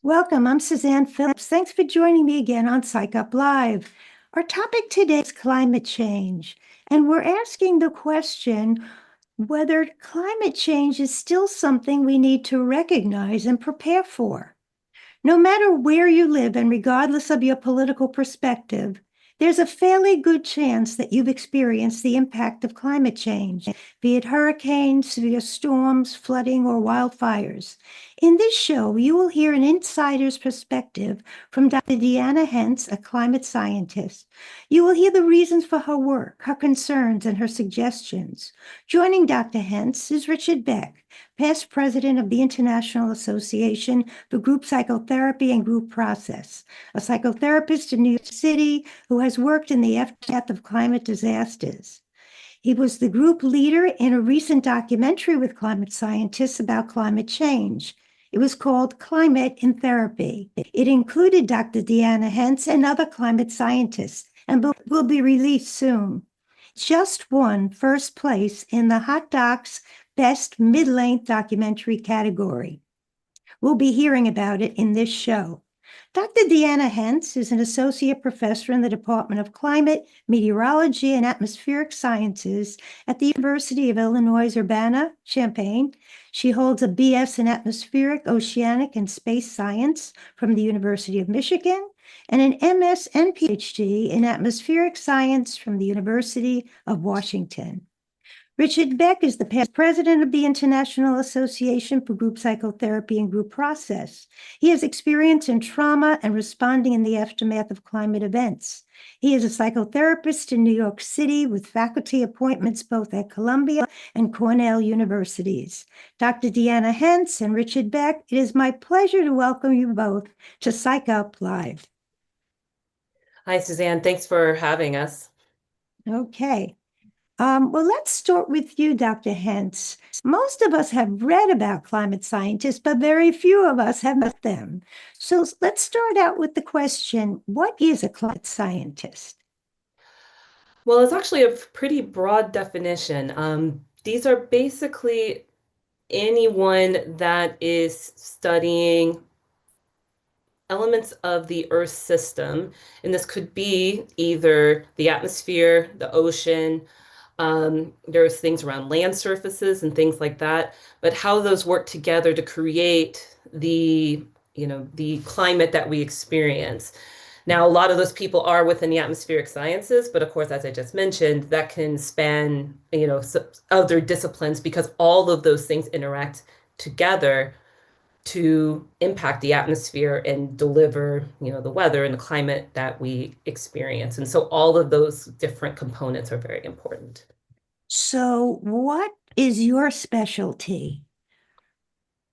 Welcome, I'm Suzanne Phillips. Thanks for joining me again on Psych Up Live. Our topic today is climate change, and we're asking the question whether climate change is still something we need to recognize and prepare for. No matter where you live and regardless of your political perspective, there's a fairly good chance that you've experienced the impact of climate change, be it hurricanes, severe storms, flooding, or wildfires. In this show, you will hear an insider's perspective from Dr. Deana Hence, a climate scientist. You will hear the reasons for her work, her concerns, and her suggestions. Joining Dr. Hence is Richard Beck, past president of the International Association for Group Psychotherapy and Group Process, a psychotherapist in New York City who has worked in the aftermath of climate disasters. He was the group leader in a recent documentary with climate scientists about climate change. It was called Climate in Therapy. It included Dr. Deana Hence and other climate scientists and will be released soon. Just won first place in the Hot Docs Best Mid-Length Documentary category. We'll be hearing about it in this show. Dr. Deana Hence is an associate professor in the Department of Climate, Meteorology, and Atmospheric Sciences at the University of Illinois Urbana-Champaign. She holds a BS in Atmospheric, Oceanic, and Space Science from the University of Michigan and an MS and PhD in Atmospheric Science from the University of Washington. Richard Beck is the past president of the International Association for Group Psychotherapy and Group Process. He has experience in trauma and responding in the aftermath of climate events. He is a psychotherapist in New York City with faculty appointments both at Columbia and Cornell universities. Dr. Deana Hence and Richard Beck, it is my pleasure to welcome you both to Psych Up Live. Hi, Suzanne. Thanks for having us. Okay. Well, let's start with you, Dr. Hence. Most of us have read about climate scientists, but very few of us have met them. So let's start out with the question, what is a climate scientist? Well, it's actually a pretty broad definition. These are basically anyone that is studying elements of the Earth system. And this could be either the atmosphere, the ocean, there's things around land surfaces and things like that, but how those work together to create the climate that we experience. Now, a lot of those people are within the atmospheric sciences, but of course, as I just mentioned, that can span, other disciplines because all of those things interact together to impact the atmosphere and deliver, the weather and the climate that we experience. And so all of those different components are very important. So what is your specialty?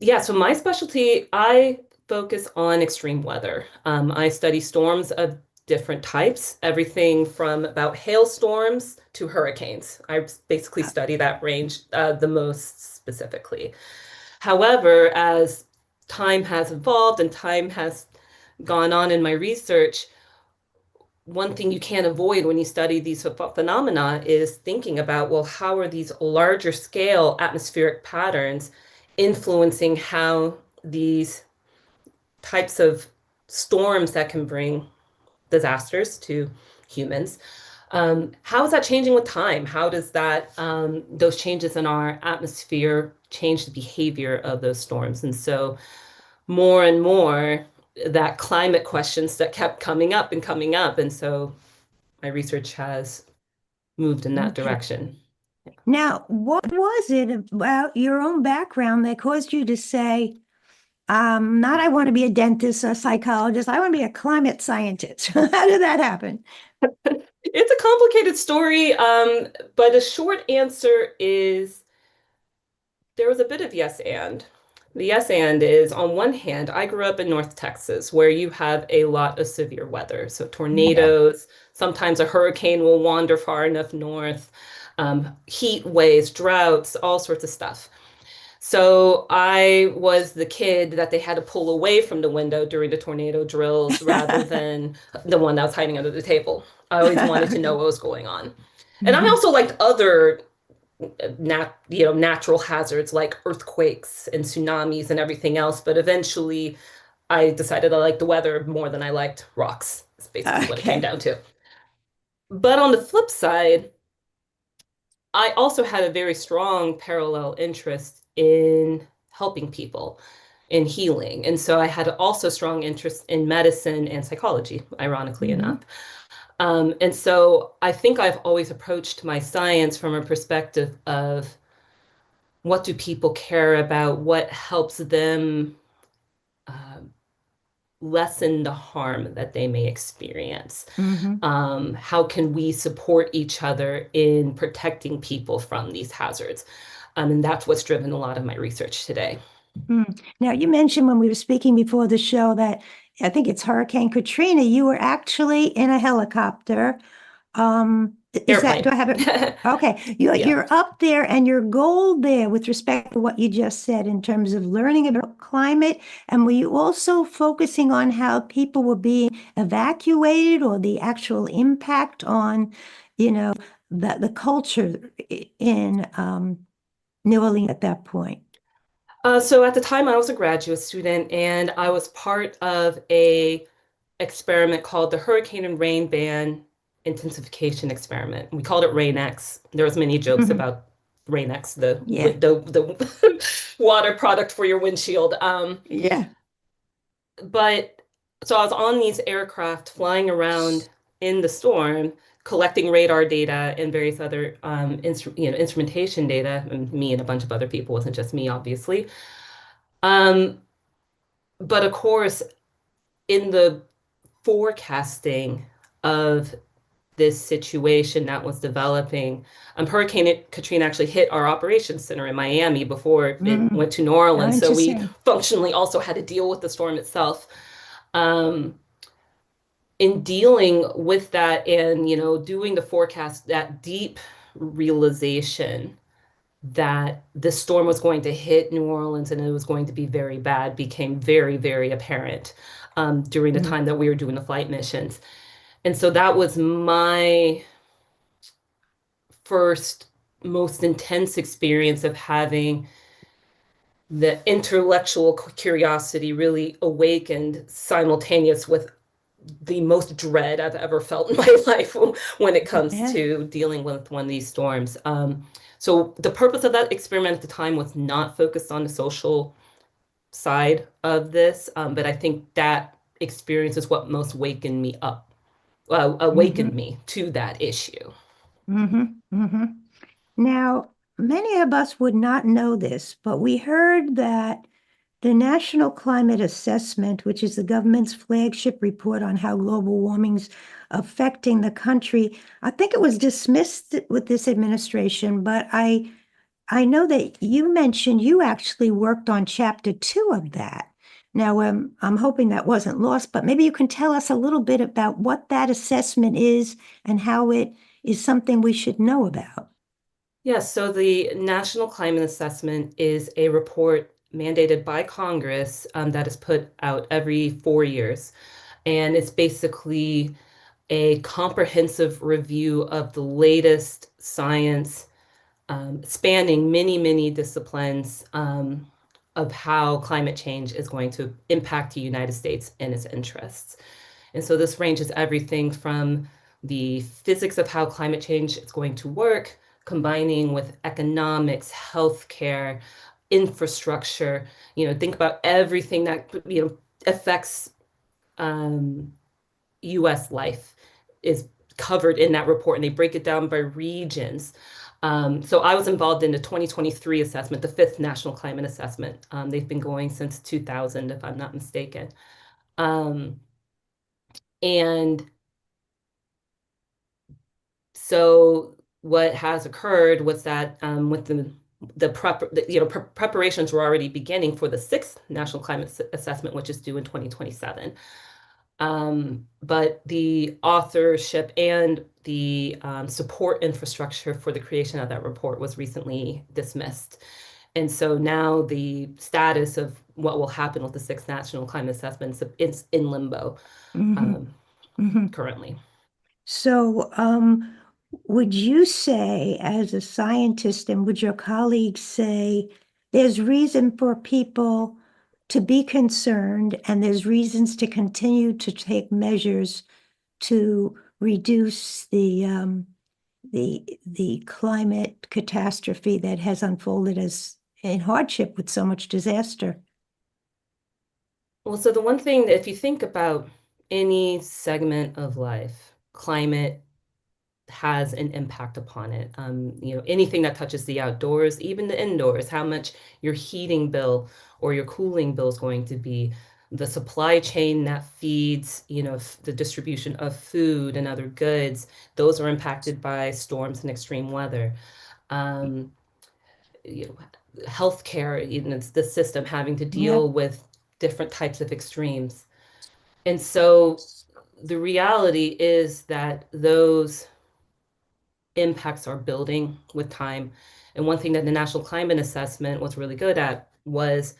Yeah, so my specialty, I focus on extreme weather. I study storms of different types, everything from about hailstorms to hurricanes. I basically study that range the most specifically. However, as time has evolved and time has gone on in my research, one thing you can't avoid when you study these phenomena is thinking about, well, how are these larger scale atmospheric patterns influencing how these types of storms that can bring disasters to humans, how is that changing with time? How does that those changes in our atmosphere change the behavior of those storms? And so more and more that climate questions that kept coming up and coming up. And so my research has moved in that Okay. direction. Now, what was it about your own background that caused you to say, not I want to be a dentist or a psychologist, I want to be a climate scientist? How did that happen? It's a complicated story, but a short answer is there was a bit of yes and. The yes and is on one hand, I grew up in North Texas where you have a lot of severe weather. So Yeah. tornadoes, sometimes a hurricane will wander far enough north, heat waves, droughts, all sorts of stuff. So I was the kid that they had to pull away from the window during the tornado drills rather than the one that was hiding under the table. I always wanted to know what was going on. And I Mhm. also liked other natural hazards like earthquakes and tsunamis and everything else. But eventually, I decided I liked the weather more than I liked rocks. It's basically what it came Okay. down to. But on the flip side, I also had a very strong parallel interest in helping people, in healing. And so I had also strong interest in medicine and psychology, ironically enough. Hmm. And so I think I've always approached my science from a perspective of what do people care about, what helps them uh, lessen the harm that they may experience. Hmm. How can we support each other in protecting people from these hazards? And that's what's driven a lot of my research today. Now, you mentioned when we were speaking before the show that I think it's Hurricane Katrina, you were actually in a helicopter. Is that, do Airplane. I have it? Okay, Yeah. you're up there, and your goal there with respect to what you just said in terms of learning about climate, and were you also focusing on how people were being evacuated or the actual impact on, you know, the culture in New Orleans at that point? So at the time, I was a graduate student, and I was part of a experiment called the Hurricane and Rain Ban Intensification Experiment. We called it RainX. There was many jokes Mhm. about RainX, the Yeah, the water product for your windshield. yeah. But so I was on these aircraft flying around in the storm, collecting radar data and various other instrumentation data, and me and a bunch of other people, wasn't just me, obviously. Um, but of course, in the forecasting of this situation that was developing, Hurricane Katrina actually hit our operations center in Miami before it Mm. went to New Oh, Orleans. So we interesting. functionally also had to deal with the storm itself. Um, in dealing with that and, doing the forecast, that deep realization that this storm was going to hit New Orleans and it was going to be very bad became very, very apparent during the Mm. time that we were doing the flight missions. And so that was my first, most intense experience of having the intellectual curiosity really awakened simultaneous with the most dread I've ever felt in my life when it comes Yeah. to dealing with one of these storms. So the purpose of that experiment at the time was not focused on the social side of this, but I think that experience is what most awakened Hmm. me to that issue. Hmm. Hmm. Now, many of us would not know this, but we heard that the National Climate Assessment, which is the government's flagship report on how global warming's affecting the country, I think it was dismissed with this administration, but I know that you mentioned you actually worked on chapter 2 of that. Now, I'm hoping that wasn't lost, but maybe you can tell us a little bit about what that assessment is and how it is something we should know about. Yes, so the National Climate Assessment is a report mandated by Congress that is put out every 4 years. And it's basically a comprehensive review of the latest science spanning many, many disciplines of how climate change is going to impact the United States and its interests. And so this ranges everything from the physics of how climate change is going to work, combining with economics, healthcare, infrastructure. Think about everything that affects um, US life is covered in that report, and they break it down by regions. So I was involved in the 2023 assessment, the fifth National Climate Assessment. They've been going since 2000, if I'm not mistaken. Um, and so what has occurred was that with preparations were already beginning for the sixth National Climate Assessment, which is due in 2027. But the authorship and the support infrastructure for the creation of that report was recently dismissed. And so now the status of what will happen with the sixth national climate assessment is in limbo Hmm. um, Hmm. currently. So, would you say, as a scientist, and would your colleagues say, there's reason for people to be concerned, and there's reasons to continue to take measures to reduce the climate catastrophe that has unfolded as in hardship with so much disaster. Well, so the one thing that if you think about any segment of life, climate has an impact upon it. Anything that touches the outdoors, even the indoors, how much your heating bill or your cooling bill is going to be, the supply chain that feeds, the distribution of food and other goods, those are impacted by storms and extreme weather. Um, you know, Healthcare, it's the system having to Yep. deal with different types of extremes. And so the reality is that those impacts are building with time. And one thing that the National Climate Assessment was really good at was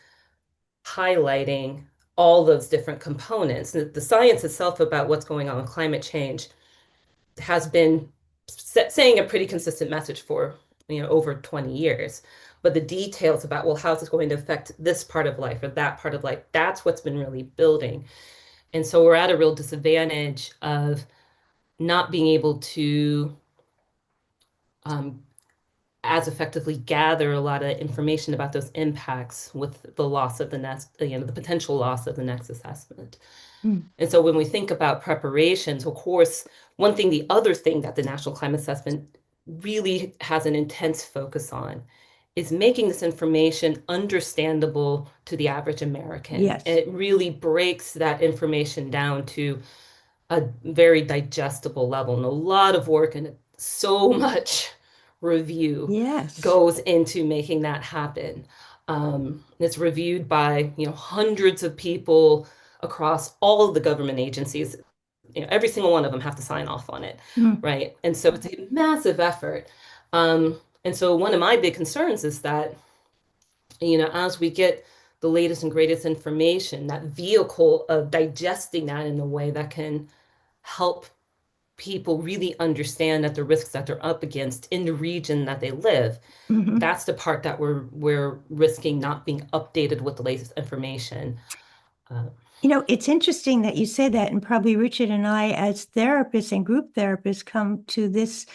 highlighting all those different components. The science itself about what's going on with climate change has been saying a pretty consistent message for over 20 years. But the details about, well, how's this going to affect this part of life or that part of life, that's what's been really building. And so we're at a real disadvantage of not being able to um, as effectively gather a lot of information about those impacts with the loss of the next, the potential loss of the next assessment. Mm. And so when we think about preparations, of course, the other thing that the National Climate Assessment really has an intense focus on is making this information understandable to the average American. And Yes. it really breaks that information down to a very digestible level, and a lot of work and so much review Yes. goes into making that happen. It's reviewed by hundreds of people across all of the government agencies. Every single one of them have to sign off on it, Mm. right? And so it's a massive effort. And so one of my big concerns is that as we get the latest and greatest information, that vehicle of digesting that in a way that can help people really understand that the risks that they're up against in the region that they live, Mhm. that's the part that we're risking not being updated with the latest information. Uh, It's interesting that you say that, and probably Richard and I, as therapists and group therapists, come to this.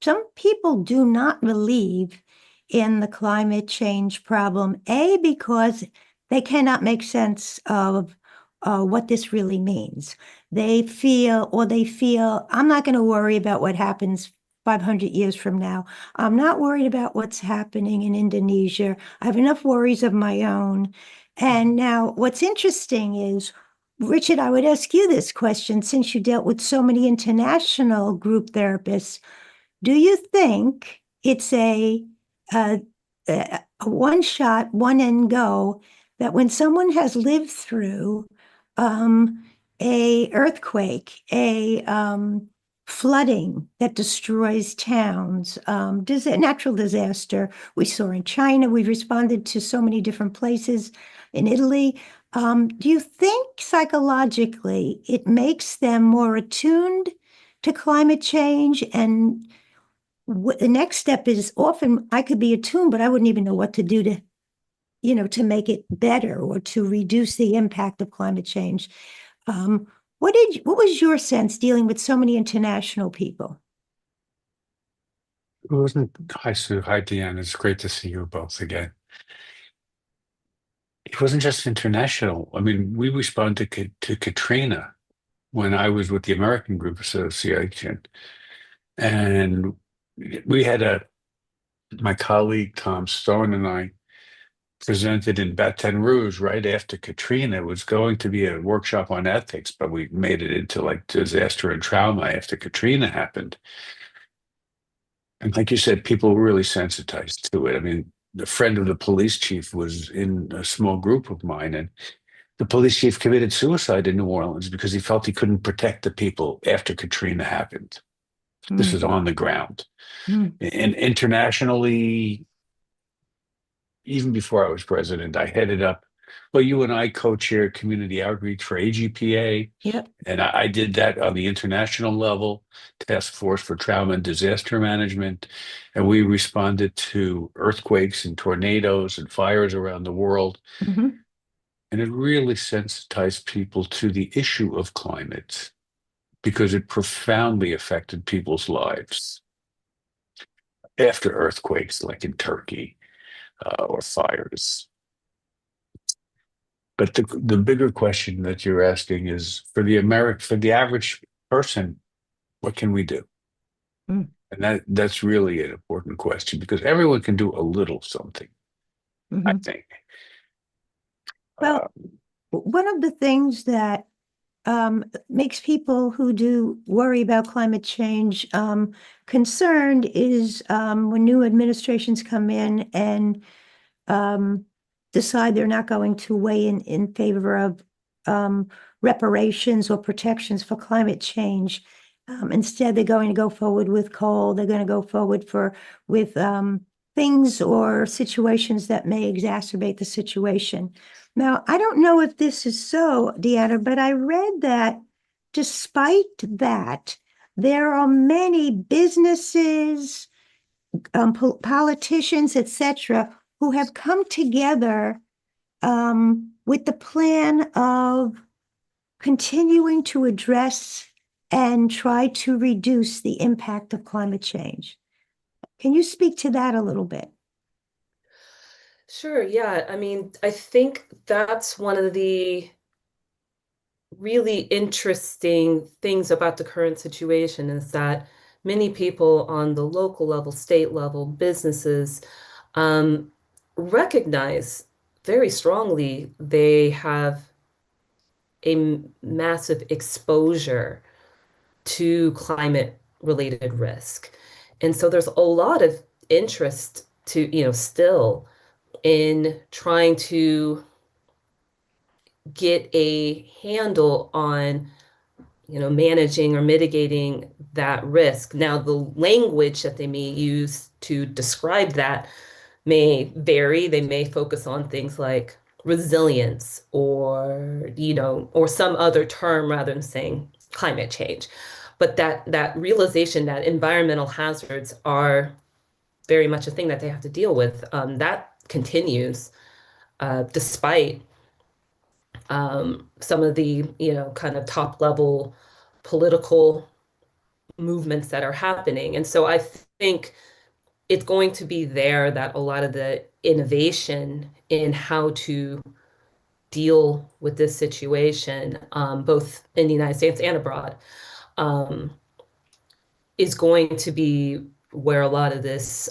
Some people do not believe in the climate change problem, because they cannot make sense of what this really means. They feel, I'm not going to worry about what happens 500 years from now. I'm not worried about what's happening in Indonesia. I have enough worries of my own. And now, what's interesting is, Richard, I would ask you this question since you dealt with so many international group therapists. Do you think it's a, a one shot, one and go, that when someone has lived through um, a earthquake, a flooding that destroys towns, natural disaster we saw in China, we've responded to so many different places in Italy. Do you think psychologically it makes them more attuned to climate change? And the next step is, often I could be attuned, but I wouldn't even know what to do to make it better or to reduce the impact of climate change. Um, what was your sense dealing with so many international people? It wasn't. Hi, Sue. Hi, Deanna. It's great to see you both again. It wasn't just international. I mean, we responded to Katrina when I was with the American Group Association, and we had my colleague Tom Stone and I presented in Baton Rouge right after Katrina. It was going to be a workshop on ethics, but we made it into like disaster and trauma after Katrina happened. And like you said, people were really sensitized to it. I mean, the friend of the police chief was in a small group of mine, and the police chief committed suicide in New Orleans because he felt he couldn't protect the people after Katrina happened. This is Mm, on the ground. mm, And internationally, even before I was president, I headed up, well, you and I co-chaired community outreach for AGPA. yep. And I did that on the international level, Task Force for Trauma and Disaster Management. And we responded to earthquakes and tornadoes and fires around the world. Mhm. and it really sensitized people to the issue of climate because it profoundly affected people's lives after earthquakes like in Turkey or fires. But the bigger question that you're asking is for the average person, what can we do? Mm. And that's really an important question because everyone can do a little something, I Mhm. think. Well, one of the things that makes people who do worry about climate change concerned is when new administrations come in and um, decide they're not going to weigh in favor of reparations or protections for climate change. Instead, they're going to go forward with coal. They're going to go forward with things or situations that may exacerbate the situation. Now, I don't know if this is so, Deanna, but I read that despite that, there are many businesses, politicians, etc., who have come together with the plan of continuing to address and try to reduce the impact of climate change. Can you speak to that a little bit? Sure, yeah. I mean, I think that's one of the really interesting things about the current situation is that many people on the local level, state level, businesses um, recognize very strongly they have massive exposure to climate related risk. And so there's a lot of interest to, still in trying to get a handle on, managing or mitigating that risk. Now, the language that they may use to describe that may vary. They may focus on things like resilience or some other term rather than saying climate change. But that realization that environmental hazards are very much a thing that they have to deal with, that continues despite some of the, kind of top level political movements that are happening. And so I think it's going to be there that a lot of the innovation in how to deal with this situation, both in the United States and abroad, um, is going to be where a lot of this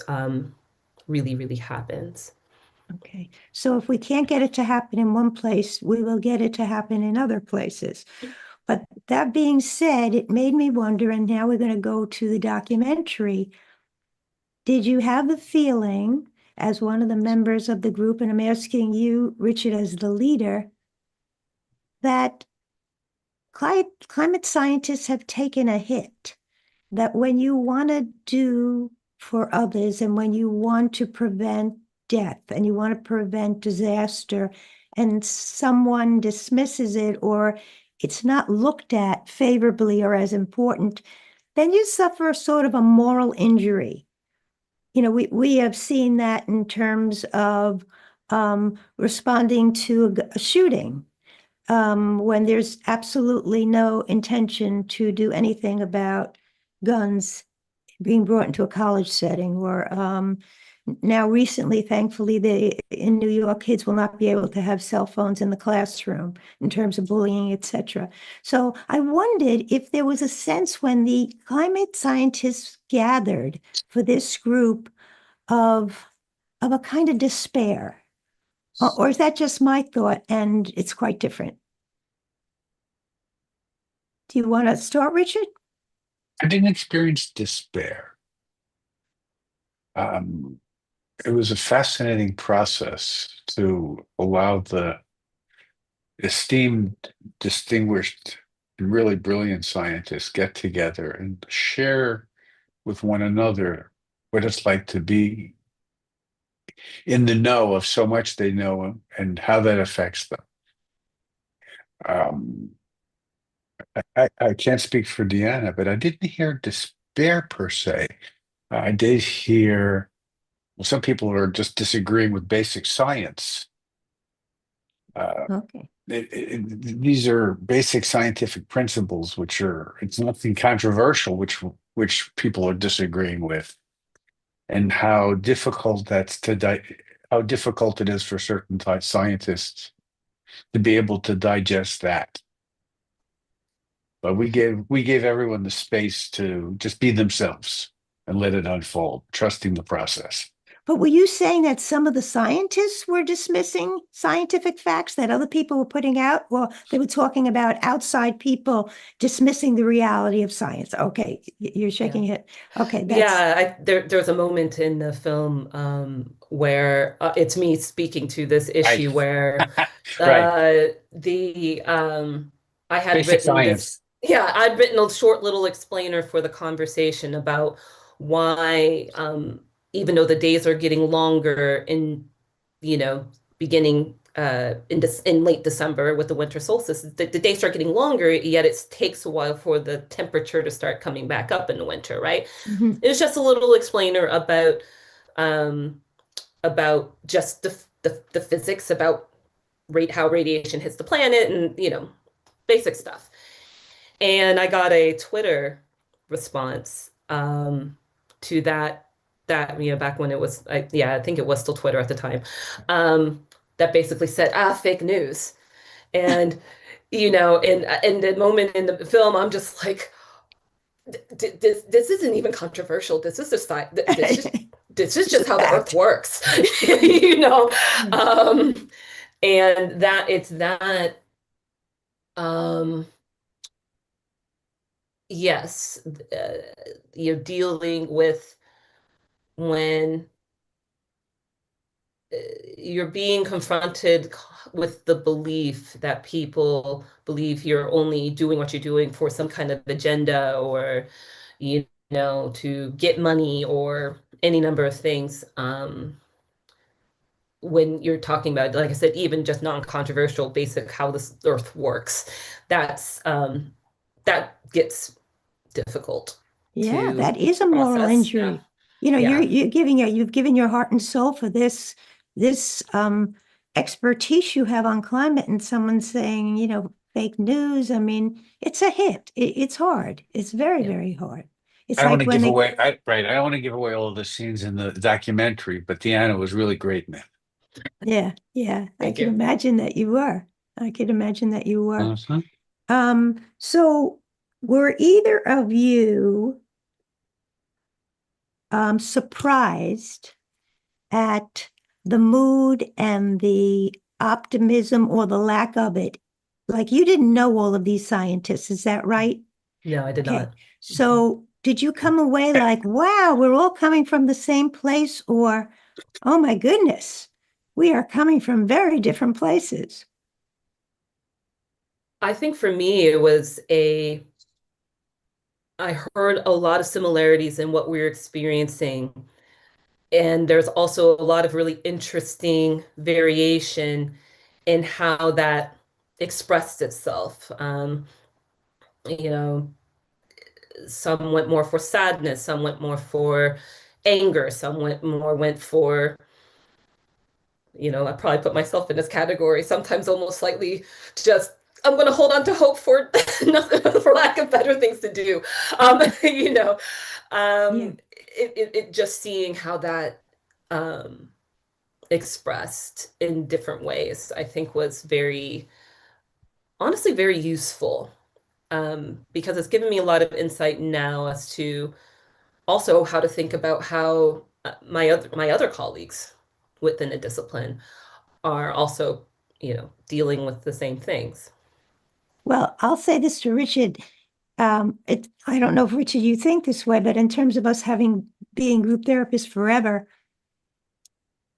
really, really happens. Okay, so if we can't get it to happen in one place, we will get it to happen in other places. But that being said, it made me wonder, and now we're going to go to the documentary. Did you have the feeling, as one of the members of the group, and I'm asking you, Richard, as the leader, that climate scientists have taken a hit? That when you want to do for others and when you want to prevent death and you want to prevent disaster and someone dismisses it or it's not looked at favorably or as important, then you suffer sort of a moral injury. We have seen that in terms of responding to a shooting when there's absolutely no intention to do anything about guns being brought into a college setting, or now recently, thankfully, in New York, kids will not be able to have cell phones in the classroom in terms of bullying, etc. So I wondered if there was a sense when the climate scientists gathered for this group of a kind of despair, or is that just my thought and it's quite different? Do you want to start, Richard? I didn't experience despair. It was a fascinating process to allow the esteemed, distinguished, and really brilliant scientists get together and share with one another what it's like to be in the know of so much they know and how that affects them. Um, I can't speak for Deanna, but I didn't hear despair per se. I did hear, well, some people are just disagreeing with basic science. Okay. These are basic scientific principles, it's nothing controversial, which people are disagreeing with, and how difficult it is for certain scientists to be able to digest that. But we gave everyone the space to just be themselves and let it unfold, trusting the process. But were you saying that some of the scientists were dismissing scientific facts that other people were putting out? Well, they were talking about outside people dismissing the reality of science. Okay, you're shaking your head. Okay, that's There's a moment in the film where it's me speaking to this Right. issue where Right. the I had Basic written science. this, yeah, I'd written a short little explainer for the conversation about why, even though the days are getting longer in, you know, beginning in late December with the winter solstice, the days start getting longer, yet it takes a while for the temperature to start coming back up in the winter, right? Mhm. It was just a little explainer um, about just the physics about how radiation hits the planet and basic stuff. And I got a Twitter response to that back when it was I think it was still Twitter at the time, that basically said fake news. And in the moment in the film I'm just like, this isn't even controversial. This is just this is It's a just how the earth fact. works. you know um and that it's that um yes, you're dealing with when you're being confronted with the belief that people believe you're only doing what you're doing for some kind of agenda, or to get money or any number of things. When you're talking about, like I said, even just non-controversial basic how this earth works, that gets difficult Yeah, to that is a moral process. Yeah. injury. You know, Yeah. you've given your heart and soul for this expertise you have on climate, and someone saying, fake news. I mean, it's a hit. It's hard. It's very, Yeah. very hard. It's I don't want like to when give they, away, right. I don't want to give away all of the scenes in the documentary, but Deanna was really great in it. yeah, I Thank can you. imagine that you were. I could imagine that you were. Mhm. So were either of you surprised at the mood and the optimism or the lack of it? Like you didn't know all of these scientists, is that right? No, I did Okay. not. So did you come away like, wow, we're all coming from the same place, or, oh my goodness, we are coming from very different places? I think for me, I heard a lot of similarities in what we're experiencing. And there's also a lot of really interesting variation in how that expressed itself. You know, some went more for sadness, some went more for anger, some went for, I probably put myself in this category, sometimes almost slightly just, I'm going to hold on to hope for nothing, for lack of better things to do. Um, you know, Yeah. it just seeing how that um, expressed in different ways, I think was honestly, very useful, because it's given me a lot of insight now as to also how to think about how my other colleagues within the discipline are also, dealing with the same things. Well, I'll say this to Richard. I don't know if Richard, you think this way, but in terms of us being group therapists forever,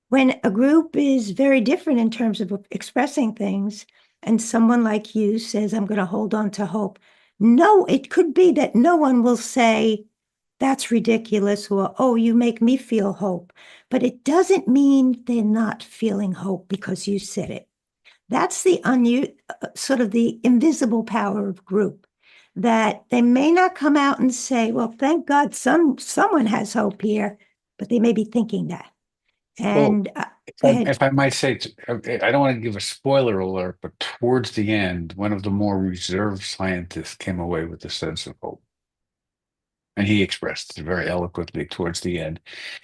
when a group is very different in terms of expressing things, and someone like you says, I'm going to hold on to hope. No, it could be that no one will say, that's ridiculous, or, oh, you make me feel hope. But it doesn't mean they're not feeling hope because you said it. That's the sort of the invisible power of group, that they may not come out and say, well, thank God someone has hope here, but they may be thinking that. Well, And Go ahead. If I might say, I don't want to give a spoiler alert, but towards the end, one of the more reserved scientists came away with a sense of hope. And he expressed it very eloquently towards the end.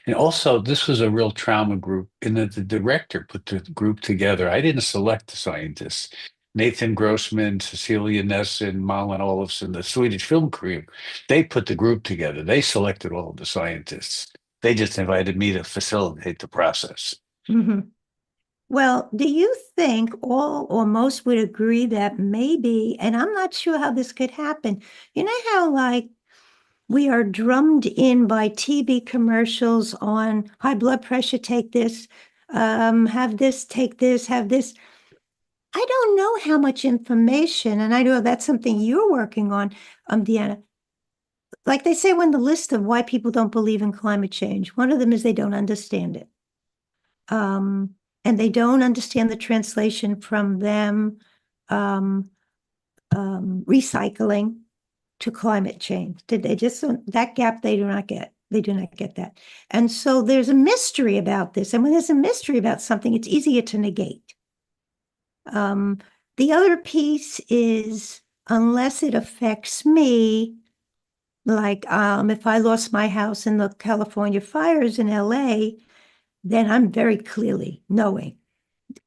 And also, this was a real trauma group in that the director put the group together. I didn't select the scientists. Nathan Grossman, Cecilia Nesson, Malin Olofsson, the Swedish film crew, they put the group together. They selected all of the scientists. They just invited me to facilitate the process. Mhm. Well, do you think all or most would agree that maybe, and I'm not sure how this could happen, you know how like we are drummed in by TV commercials on high blood pressure, take this, have this, take this, have this. I don't know how much information, and I know that's something you're working on, Deanna. Like they say when the list of why people don't believe in climate change, one of them is they don't understand it. And they don't understand the translation from them recycling to climate change. Did they just that gap they do not get. They do not get that. And so there's a mystery about this. And when there's a mystery about something, it's easier to negate. The other piece is unless it affects me, like if I lost my house in the California fires in LA, then I'm very clearly knowing.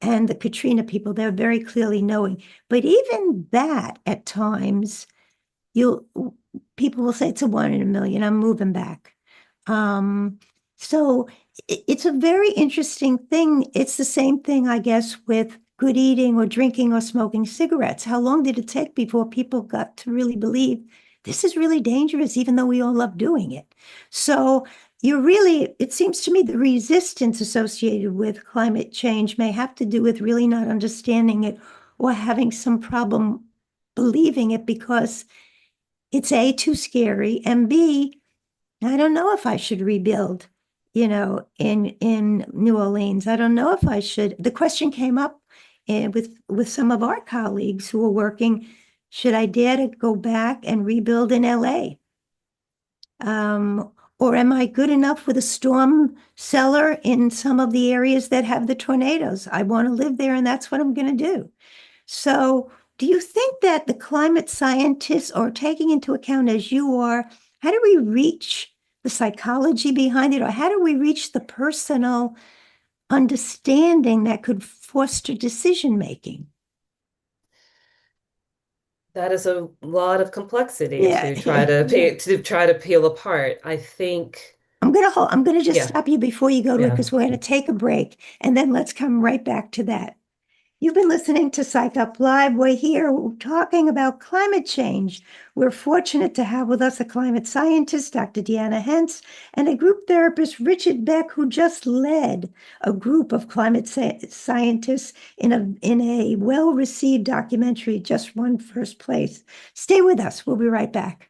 And the Katrina people, they're very clearly knowing. But even that at times, you'll people will say it's a 1 in a million. I'm moving back. So it's a very interesting thing. It's the same thing, I guess, with good eating or drinking or smoking cigarettes. How long did it take before people got to really believe this is really dangerous, even though we all love doing it? So it seems to me the resistance associated with climate change may have to do with really not understanding it or having some problem believing it because it's A, too scary, and B, I don't know if I should rebuild, in New Orleans. I don't know if I should. The question came up with some of our colleagues who are working, should I dare to go back and rebuild in LA? Or am I good enough with a storm cellar in some of the areas that have the tornadoes? I want to live there, and that's what I'm going to do. So, do you think that the climate scientists are taking into account, as you are, how do we reach the psychology behind it, or how do we reach the personal understanding that could foster decision making? That is a lot of complexity Yeah, to try to yeah. peel apart. I think, I'm gonna just yeah, stop you before you go to it yeah. because we're gonna take a break and then let's come right back to that. You've been listening to Psych Up Live. We're here talking about climate change. We're fortunate to have with us a climate scientist, Dr. Deana Hence, and a group therapist, Richard Beck, who just led a group of climate scientists in a well-received documentary, just won first place. Stay with us. We'll be right back.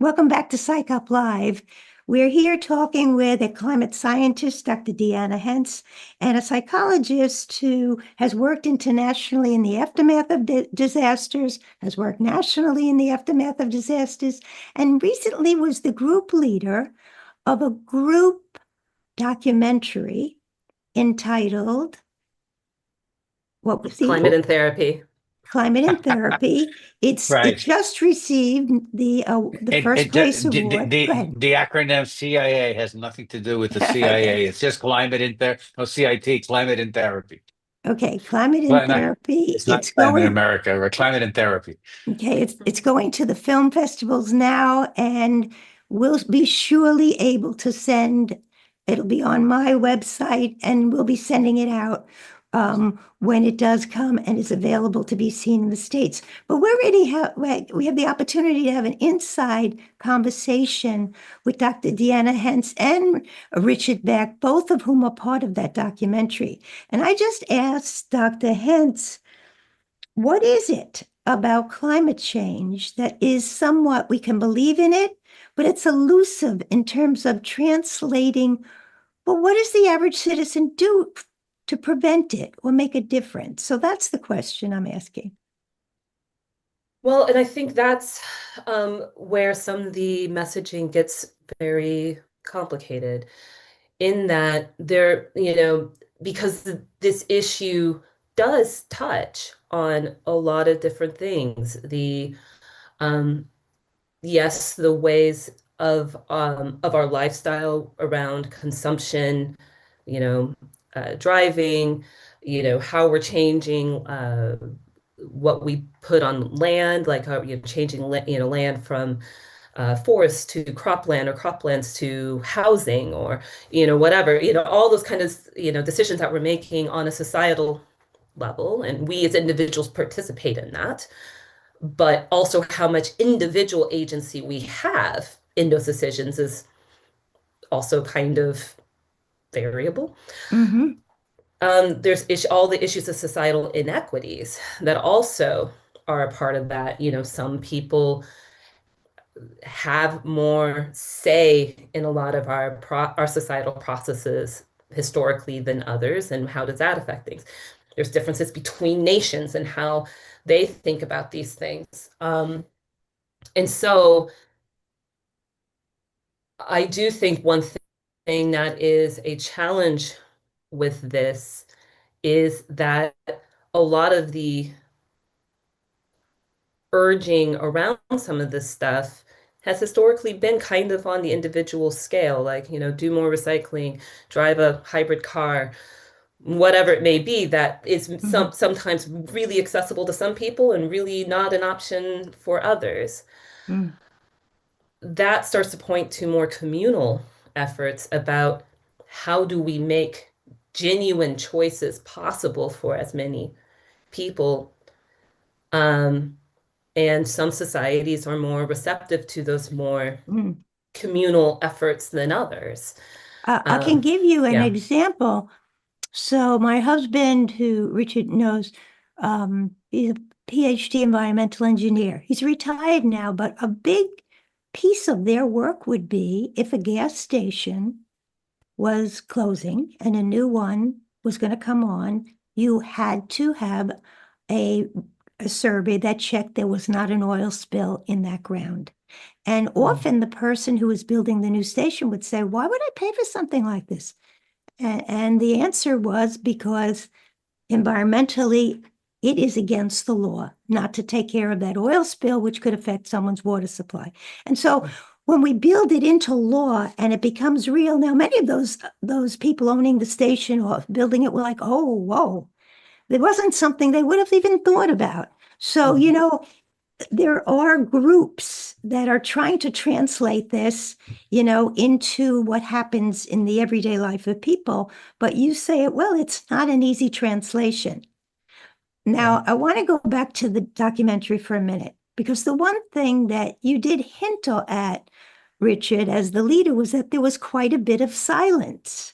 Welcome back to Psych Up Live. We're here talking with a climate scientist, Dr. Deana Hence, and a psychologist who has worked internationally in the aftermath of disasters, has worked nationally in the aftermath of disasters, and recently was the group leader of a group documentary entitled, what was the Climate and Therapy. Climate and Therapy. It Right. just received the first place award. Go ahead. The acronym CIA has nothing to do with the CIA. It's just climate in there. No, CIT, climate in therapy. Okay, Climate and Well, no, Therapy. it's not It's climate in going. America, or climate in therapy. Okay, it's going to the film festivals now, and we'll be surely able to send. It'll be on my website, and we'll be sending it out when it does come and is available to be seen in the States. But we have the opportunity to have an inside conversation with Dr. Deana Hence and Richard Beck, both of whom are part of that documentary. And I just asked Dr. Hence, what is it about climate change that is somewhat, we can believe in it, but it's elusive in terms of translating, well, what does the average citizen do to prevent it or make a difference? So that's the question I'm asking. Well, and I think that's where some of the messaging gets very complicated in that because this issue does touch on a lot of different things. Yes, the ways of our lifestyle around consumption, driving, how we're changing what we put on land, like how changing land from forest to cropland or croplands to housing or whatever, all those kind of decisions that we're making on a societal level, and we as individuals participate in that, but also how much individual agency we have in those decisions is also kind of variable. Mm-hmm. There's all the issues of societal inequities that also are a part of that. Some people have more say in a lot of our societal processes historically than others, and how does that affect things? There's differences between nations and how they think about these things. And so I do think one thing that is a challenge with this is that a lot of the urging around some of this stuff has historically been kind of on the individual scale, like, do more recycling, drive a hybrid car, whatever it may be, that is sometimes really accessible to some people and really not an option for others. Mm. That starts to point to more communal efforts about how do we make genuine choices possible for as many people. And some societies are more receptive to those more communal efforts than others. I can give you an yeah. example. So my husband, who Richard knows, he's a PhD environmental engineer. He's retired now, but a big piece of their work would be if a gas station was closing and a new one was going to come on, you had to have a survey that checked there was not an oil spill in that ground. And often the person who was building the new station would say, why would I pay for something like this? And the answer was because environmentally, it is against the law not to take care of that oil spill, which could affect someone's water supply. And so when we build it into law and it becomes real, now many of those people owning the station or building it were like, oh, whoa, there wasn't something they would have even thought about. So, there are groups that are trying to translate this, into what happens in the everyday life of people. But you say, well, it's not an easy translation. Now, I want to go back to the documentary for a minute, because the one thing that you did hint at, Richard, as the leader, was that there was quite a bit of silence.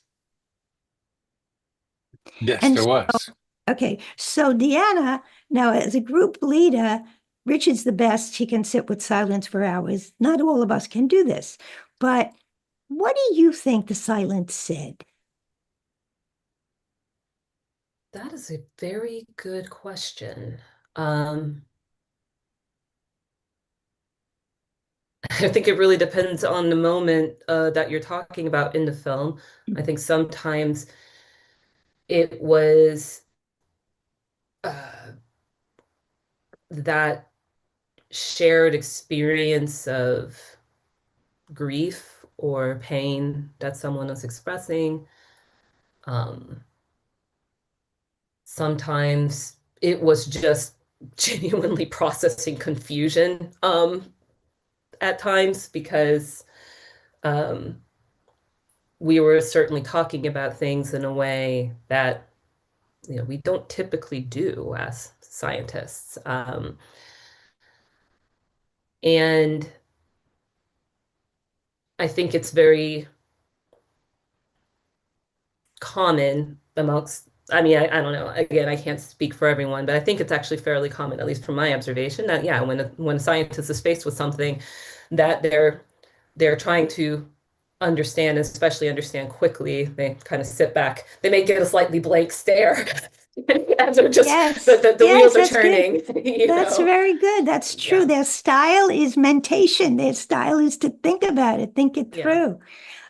Yes, And there was. okay, so Deana, now as a group leader, Richard's the best. He can sit with silence for hours. Not all of us can do this. But what do you think the silence said? That is a very good question. Um, I think it really depends on the moment that you're talking about in the film. I think sometimes it was uh, that shared experience of grief or pain that someone was expressing. Um, Sometimes it was just genuinely processing confusion at times because um, we were certainly talking about things in a way that we don't typically do as scientists. And I think it's very common amongst, I mean, I don't know, again, I can't speak for everyone, but I think it's actually fairly common, at least from my observation, that yeah, when a scientist is faced with something that they're trying to understand, especially understand quickly, they kind of sit back. They may get a slightly blank stare as they're just Yes, the yes, wheels are that's good. turning, That's very good. That's true. Yeah, Their style is mentation. Their style is to think about it, think it yeah. through.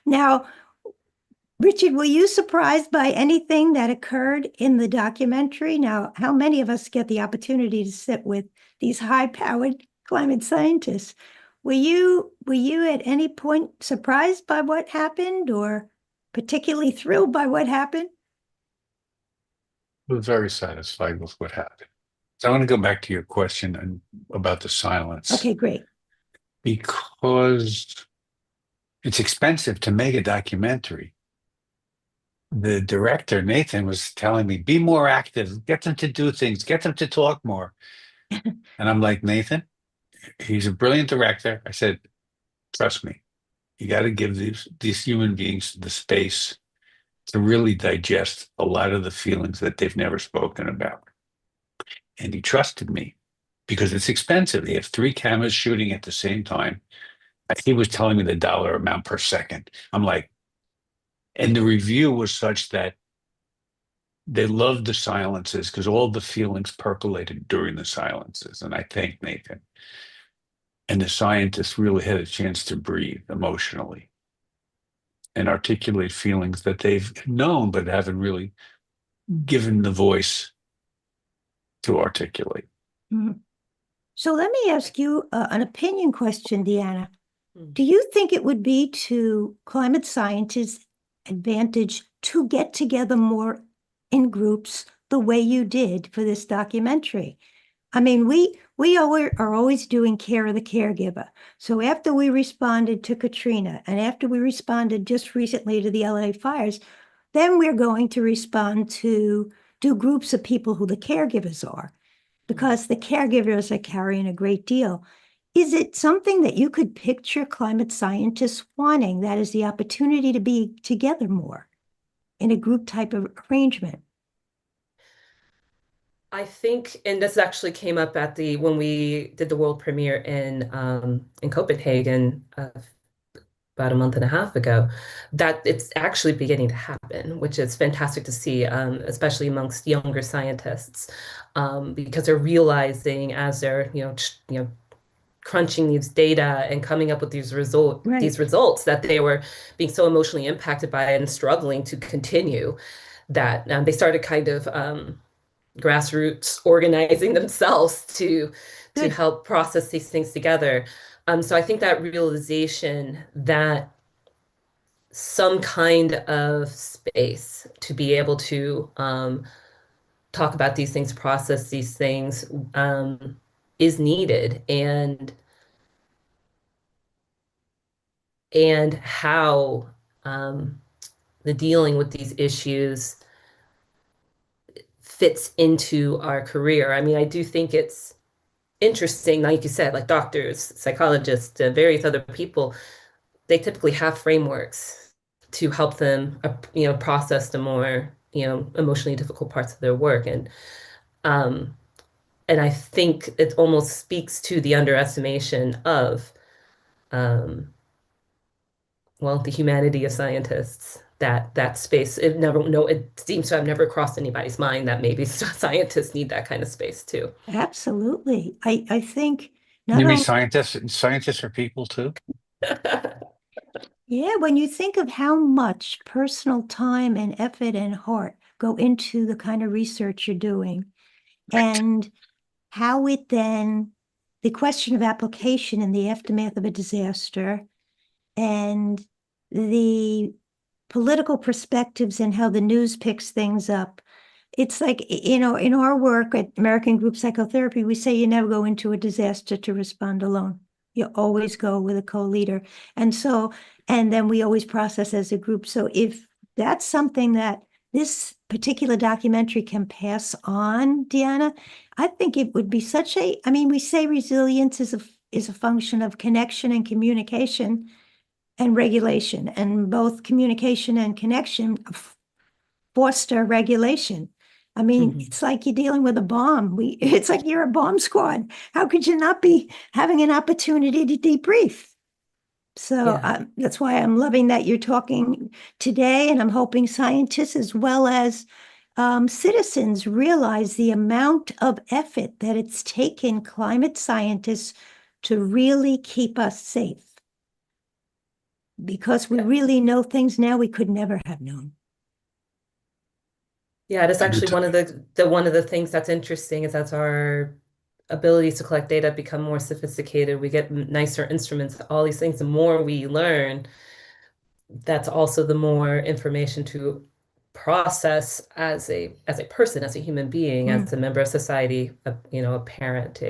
Now, Richard, were you surprised by anything that occurred in the documentary? Now, how many of us get the opportunity to sit with these high-powered climate scientists? Were you at any point surprised by what happened or particularly thrilled by what happened? I was very satisfied with what happened. So I want to go back to your question about the silence Okay, great. because it's expensive to make a documentary. The director, Nathan, was telling me, be more active, get them to do things, get them to talk more. And I'm like, Nathan, he's a brilliant director. I said, trust me, you got to give these human beings the space to really digest a lot of the feelings that they've never spoken about. And he trusted me because it's expensive. They have three cameras shooting at the same time. He was telling me the dollar amount per second. I'm like, and the review was such that they loved the silences because all the feelings percolated during the silences. And I thank Nathan. And the scientists really had a chance to breathe emotionally and articulate feelings that they've known but haven't really given the voice to articulate. Mhm. So let me ask you an opinion question, Deanna. Hmm. Do you think it would be to climate scientists' advantage to get together more in groups the way you did for this documentary? I mean, we are always doing care of the caregiver. So after we responded to Katrina and after we responded just recently to the LA fires, then we're going to respond to do groups of people who the caregivers are because the caregivers are carrying a great deal. Is it something that you could picture climate scientists wanting? That is the opportunity to be together more in a group type of arrangement. I think, and this actually came up at the when we did the world premiere in Copenhagen about a month and a half ago, that it's actually beginning to happen, which is fantastic to see, especially amongst younger scientists, because they're realizing as they're crunching these data and coming up with Right. these results that they were being so emotionally impacted by it and struggling to continue that they started kind of grassroots organizing themselves to Good. help process these things together. So I think that realization that some kind of space to be able to talk about these things, process these things, is needed, and how the dealing with these issues fits into our career. I mean, I do think it's interesting, like you said, like doctors, psychologists, various other people, they typically have frameworks to help them, process the more, emotionally difficult parts of their work. Um, and I think it almost speaks to the underestimation of, um, well, the humanity of scientists. That space, it seems to have never crossed anybody's mind that maybe scientists need that kind of space too. Absolutely. I think not You mean only, scientists are people too? yeah, when you think of how much personal time and effort and heart go into the kind of research you're doing, Right. and how it then, the question of application in the aftermath of a disaster, and the political perspectives and how the news picks things up. It's like, in our work at American Group Psychotherapy, we say you never go into a disaster to respond alone. You always go with a co-leader. And so, and then we always process as a group. So if that's something that this particular documentary can pass on, Deanna, I think it would be such a, I mean, we say resilience is a function of connection and communication and regulation, and both communication and connection foster regulation. I mean, Mhm. it's like you're dealing with a bomb. It's like you're a bomb squad. How could you not be having an opportunity to debrief? So Yeah. that's why I'm loving that you're talking today, and I'm hoping scientists as well as citizens realize the amount of effort that it's taken climate scientists to really keep us safe, because we Yeah. really know things now we could never have known. Yeah, that's And actually it's, one of the things that's interesting is that's our abilities to collect data become more sophisticated. We get nicer instruments, all these things. The more we learn, that's also the more information to process as a person, as a human being, Mm, as a member of society, a parent,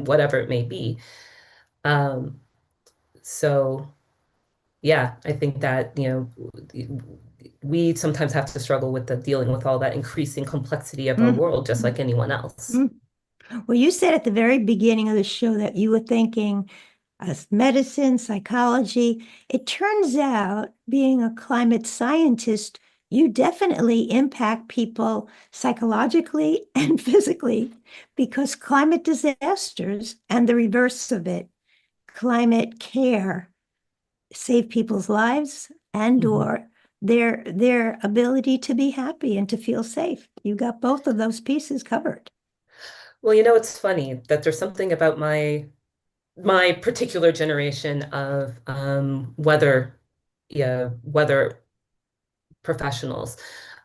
whatever it may be. Um, so yeah, I think that, we sometimes have to struggle with the dealing with all that increasing complexity of our mm, world, just mm, like anyone else. mm. Well, you said at the very beginning of the show that you were thinking as medicine, psychology. It turns out, being a climate scientist, you definitely impact people psychologically and physically, because climate disasters and the reverse of it, climate care, save people's lives and Mhm. or their ability to be happy and to feel safe. You got both of those pieces covered. Well, it's funny that there's something about my particular generation of weather professionals.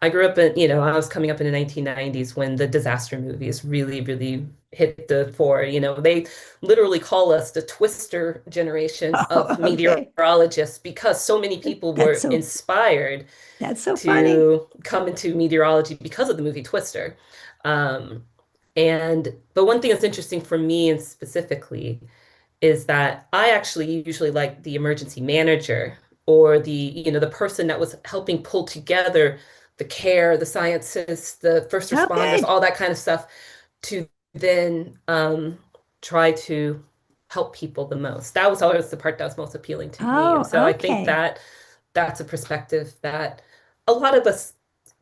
I grew up I was coming up in the 1990s when the disaster movies really, really hit the fore. They literally call us the twister generation Oh, of okay. meteorologists because so many people That's were so inspired that's so funny. to come into meteorology because of the movie Twister. Um, but one thing that's interesting for me and specifically is that I actually usually like the emergency manager or the person that was helping pull together the care, the scientists, the first responders, Okay. all that kind of stuff to then try to help people the most. That was always the part that was most appealing to me. And Oh, so I think okay. that that's a perspective that a lot of us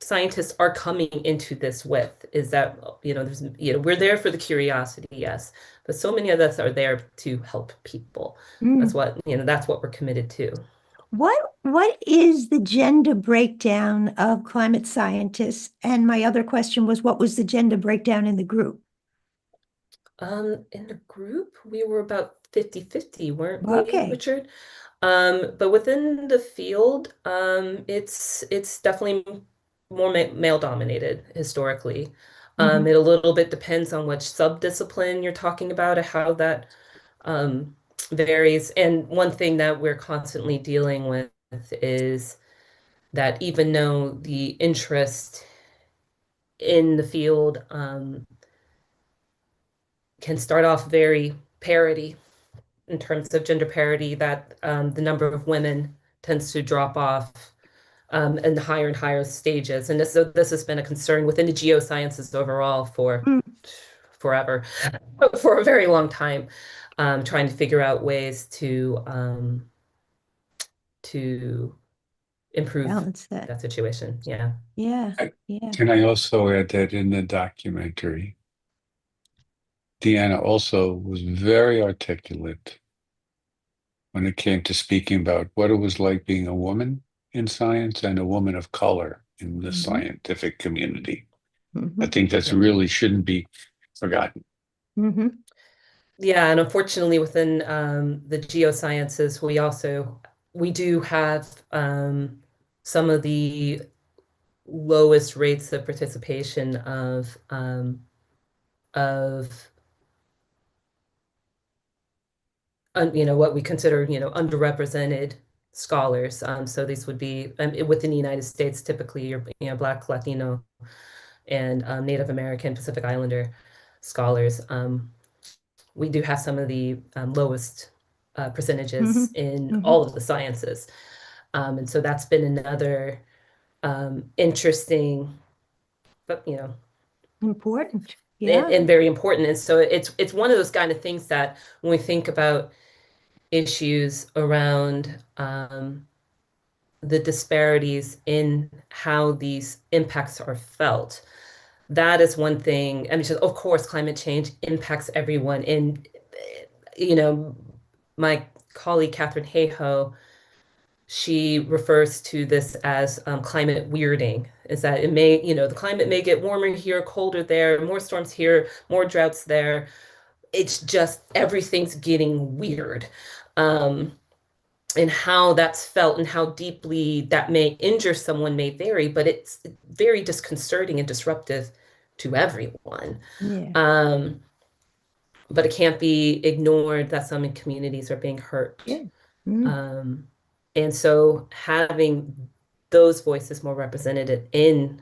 scientists are coming into this with is that we're there for the curiosity, yes, but so many of us are there to help people. that's Mm. what that's what we're committed to. What is the gender breakdown of climate scientists? And my other question was, what was the gender breakdown in the group? In the group we were about 50-50, weren't we, Okay. Richard? But within the field, it's definitely more male dominated historically. Mhm. It a little bit depends on which subdiscipline you're talking about and how that um, varies. And one thing that we're constantly dealing with is that even though the interest in the field can start off very parity in terms of gender parity, that the number of women tends to drop off in the higher and higher stages. And this has been a concern within the geosciences overall for Mm. forever, for a very long time, trying to figure out ways to improve balance that. that situation. Yeah. Yeah, I- yeah. Can I also add that in the documentary, Deana also was very articulate when it came to speaking about what it was like being a woman in science and a woman of color in the Mhm, scientific community. I mhm, think that's Yeah. really shouldn't be forgotten. mhm, Yeah, and unfortunately within the geosciences, we do have some of the lowest rates of participation of what we consider, underrepresented scholars. So these would be within the United States, typically your, Black, Latino, and Native American, Pacific Islander scholars. We do have some of the lowest percentages mhm, in all mhm. of the sciences. And so that's been another interesting, but Important. and, Yeah. and very important. And so it's one of those kind of things that when we think about issues around the disparities in how these impacts are felt, that is one thing. I mean, just, of course, climate change impacts everyone. And, you know, my colleague, Catherine Hayhoe, she refers to this as climate weirding, is that the climate may get warmer here, colder there, more storms here, more droughts there. It's just everything's getting weird. Um, and how that's felt and how deeply that may injure someone may vary, but it's very disconcerting and disruptive to everyone. Yeah. Um, but it can't be ignored that some communities are being hurt. Good. Mm, Um, and so having those voices more represented in,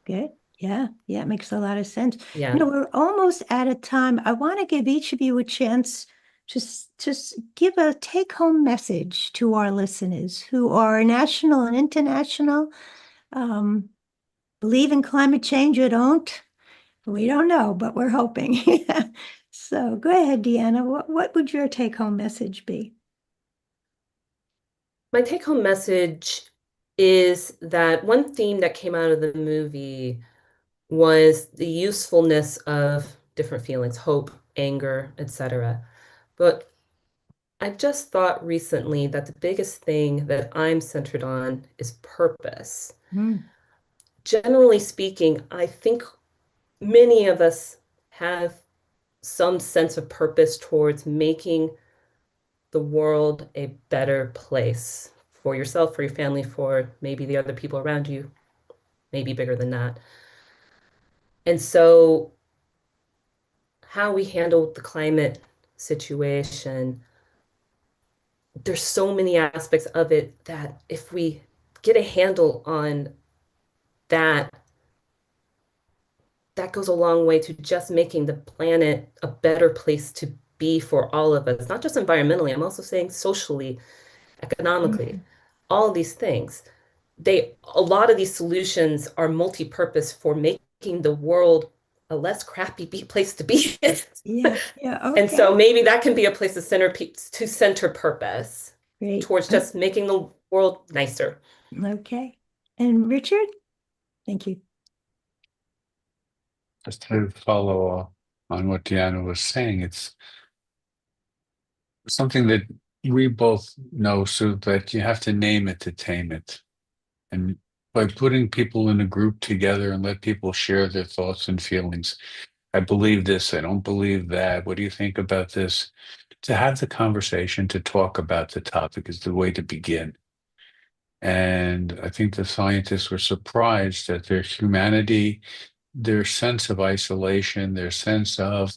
good. Yeah. Yeah. It makes a lot of sense. yeah, We're almost out of time. I want to give each of you a chance to just give a take-home message to our listeners who are national and international. Um, believe in climate change or don't. We don't know, but we're hoping. So go ahead, Deanna. What would your take-home message be? my take home message is that one theme that came out of the movie was the usefulness of different feelings, hope, anger, etc. But I just thought recently that the biggest thing that I'm centered on is purpose. Mm, Generally speaking, I think many of us have some sense of purpose towards making the world a better place for yourself, for your family, for maybe the other people around you, maybe bigger than that. And so, how we handle the climate situation, there's so many aspects of it that if we get a handle on that, that goes a long way to just making the planet a better place to be for all of us, not just environmentally, I'm also saying socially, economically, mm, all these things. A lot of these solutions are multi-purpose for making the world a less crappy place to be. yeah, yeah, And so okay, maybe that can be a place to center purpose great. towards just making the world nicer. Okay. And Richard? Thank you. Just to follow up on what Deanna was saying, it's something that we both know, so that you have to name it to tame it. And by putting people in a group together and let people share their thoughts and feelings, I believe this, I don't believe that. What do you think about this? To have the conversation, to talk about the topic is the way to begin. And I think the scientists were surprised at their humanity, their sense of isolation, their sense of,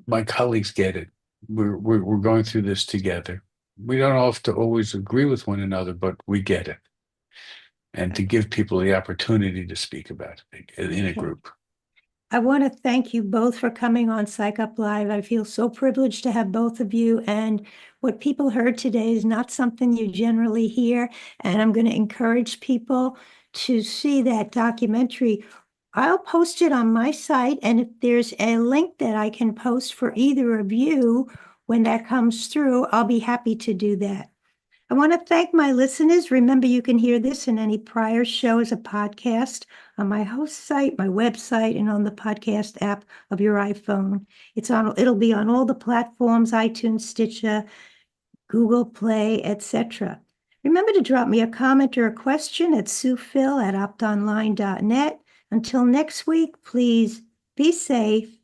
my colleagues get it. We're going through this together. We don't have to always agree with one another, but we get it. And to give people the opportunity to speak about it in a Okay. group. I want to thank you both for coming on Psych Up Live. I feel so privileged to have both of you. And what people heard today is not something you generally hear. And I'm going to encourage people to see that documentary. I'll post it on my site. And if there's a link that I can post for either of you when that comes through, I'll be happy to do that. I want to thank my listeners. Remember, you can hear this and any prior show as a podcast on my host site, my website, and on the podcast app of your iPhone. It'll be on all the platforms, iTunes, Stitcher, Google Play, etc. Remember to drop me a comment or a question at suephil@optonline.net. Until next week, please be safe,